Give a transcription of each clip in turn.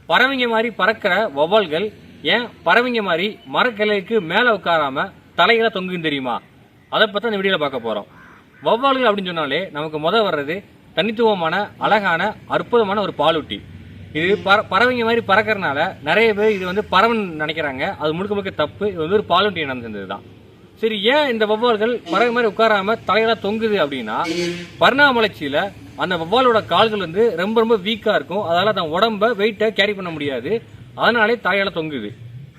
பறவைங்க மாதிரி பறக்கிற வௌவால்கள் ஏன் பறவைங்க மாதிரி மரக்கிளைக்கு மேலே உட்காராம தலையில தொங்குன்னு தெரியுமா? அதை பற்றி இந்த வீடியோவில் பார்க்க போகிறோம். வௌவால்கள் அப்படின்னு சொன்னாலே நமக்கு வர்றது தனித்துவமான அழகான அற்புதமான ஒரு பாலூட்டி. இது பறவைங்க மாதிரி பறக்கிறதுனால நிறைய பேர் இது வந்து பறவைன்னு நினைக்கிறாங்க. அது முழுக்க முழுக்க தப்பு. இது வந்து ஒரு பாலூட்டி நடந்தது தான். சரி, ஏன் இந்த வௌவால்கள் பறவை மாதிரி உட்காராம தலையில தொங்குது அப்படின்னா, பரிணாம வளர்ச்சியில அந்த வௌவாலோட கால்கள் வந்து ரொம்ப ரொம்ப வீக்கா இருக்கும். அதால தன் உடம்ப வெயிட்டை கேரி பண்ண முடியாது. அதனாலே தலையால தொங்குது.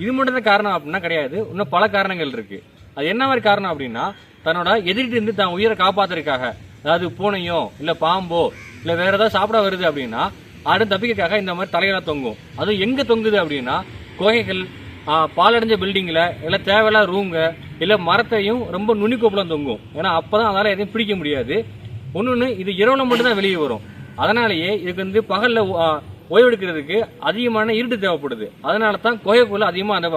இது மட்டும் தான் காரணம் அப்படின்னா கிடையாது. இன்னும் பல காரணங்கள் இருக்கு. அது என்ன மாதிரி காரணம் அப்படின்னா, தன்னோட எதிரிட்டு இருந்து தான் உயிரை காப்பாத்துறதுக்காக, அதாவது பூனையோ இல்ல பாம்போ இல்ல வேற ஏதாவது சாப்பிட வருது அப்படின்னா அது தப்பிக்கிறதுக்காக இந்த மாதிரி தலையில தொங்கும். அது எங்க தொங்குது அப்படின்னா, குகைகள், பாலடைஞ்ச பில்டிங்ல இல்ல தேவையில்லாத ரூம்ங்க இல்ல மரத்தையும் ரொம்ப நுனிக்கோப்புலாம் தொங்கும். ஏன்னா அப்பதான் அதால எதையும் பிடிக்க முடியாது. ஒன்னொன்னு, இது இரவுல மட்டும்தான் வெளியே வரும். அதனாலேயே இதுக்கு வந்து பகல்ல ஓய்வெடுக்கிறதுக்கு அதிகமான இருட்டு தேவைப்படுது. அதனால தான் குகைக்குள்ள அதிகமா அந்த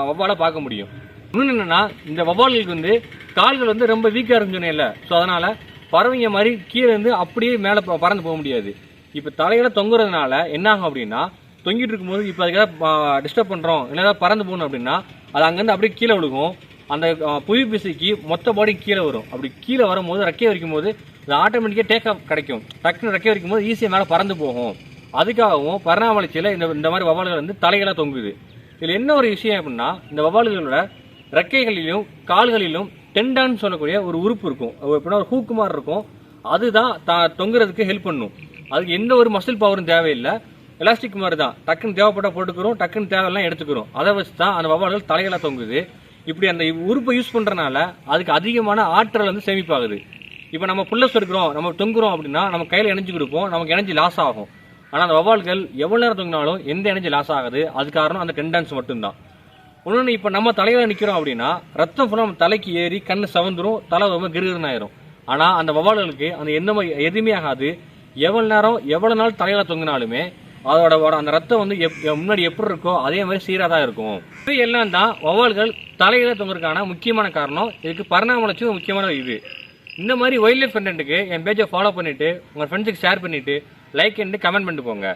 வௌவாலை பார்க்க முடியும். இன்னொன்று என்னன்னா, இந்த வௌவால்களுக்கு வந்து கால்கள் வந்து ரொம்ப வீக்கா இருக்குன்னு இல்லை. ஸோ அதனால பறவைங்க மாதிரி கீழே இருந்து அப்படியே மேலே பறந்து போக முடியாது. இப்போ தலையில தொங்குறதுனால என்ன ஆகும் அப்படின்னா, தொங்கிட்டு இருக்கும்போது இப்போ அதுக்கு ஏதாவது டிஸ்டர்ப் பண்ணுறோம் இல்லை ஏதாவது பறந்து போகணும் அப்படின்னா அது அங்கேருந்து அப்படியே கீழே விழுகும். அந்த புவி பிசைக்கு மொத்த பாடி கீழே வரும். அப்படி கீழே வரும்போது ரெக்கையை வைக்கும் போது அது ஆட்டோமேட்டிக்காக டேக் ஆஃப் கிடைக்கும். டக்குன்னு ரெக்கையை வைக்கும் போது ஈஸியாக மேலே பறந்து போகும். அதுக்காகவும் பரிணாம வளர்ச்சியில் இந்த மாதிரி வௌவால்கள் வந்து தலைகளாக தொங்குது. இதில் என்ன ஒரு விஷயம் அப்படின்னா, இந்த வௌவால்களோட ரெக்கைகளிலும் கால்களிலும் டெண்டான்னு சொல்லக்கூடிய ஒரு உறுப்பு இருக்கும். எப்படின்னா ஒரு ஹூக்கு மாதிரி இருக்கும். அதுதான் தொங்குறதுக்கு ஹெல்ப் பண்ணும். அதுக்கு எந்த ஒரு மசில் பவரும் தேவையில்லை. எலாஸ்டிக் மாதிரி தான். டக்குன்னு தேவைப்பட்ட போட்டுக்கிறோம், டக்குன்னு தேவையெல்லாம் எடுத்துக்கிறோம். அதை வச்சு தான் அந்த வௌவால்கள் தலைகளாக தொங்குது. இப்படி அந்த உறுப்பை யூஸ் பண்ணுறதுனால அதுக்கு அதிகமான ஆற்றல் வந்து சேமிப்பாகுது. இப்போ நம்ம புல்லஸ் எடுக்கிறோம், நம்ம தொங்குறோம் அப்படின்னா நம்ம கையில் இணைஞ்சு கொடுப்போம், நமக்கு எனர்ஜி லாஸ் ஆகும். ஆனால் அந்த வௌவால்கள் எவ்வளோ நேரம் தொங்கினாலும் எந்த எனர்ஜி லாஸ் ஆகுது. அது காரணம் அந்த டெண்டன்ஸ் மட்டும்தான். இன்னொன்று, இப்போ நம்ம தலையில் நிற்கிறோம் அப்படின்னா ரத்தம் ஃபுல்லாக நம்ம தலைக்கு ஏறி கண்ணு சவந்துடும், தலை ரொம்ப கிருகிருன்னு ஆயிரும். ஆனால் அந்த வௌவால்களுக்கு அந்த எந்த மாதிரி எதுவுமே ஆகாது. எவ்வளோ நாள் தலையில் தொங்கினாலுமே அதோட அந்த ரத்தம் வந்து முன்னாடி எப்படி இருக்கோ அதே மாதிரி சீராக தான் இருக்கும். இது எல்லாம் தான் வௌவால்கள் தலையில தொங்குறதுக்கான முக்கியமான காரணம். இதுக்கு பரிணாம வளர்ச்சி முக்கியமான இது. இந்த மாதிரி வைல்ட் லைஃப் கண்டென்ட்டுக்கு என் பேஜை ஃபாலோ பண்ணிட்டு உங்கள் ஃப்ரெண்ட்ஸுக்கு ஷேர் பண்ணிட்டு லைக் அண்ட் கமெண்ட் பண்ணிட்டு போங்க.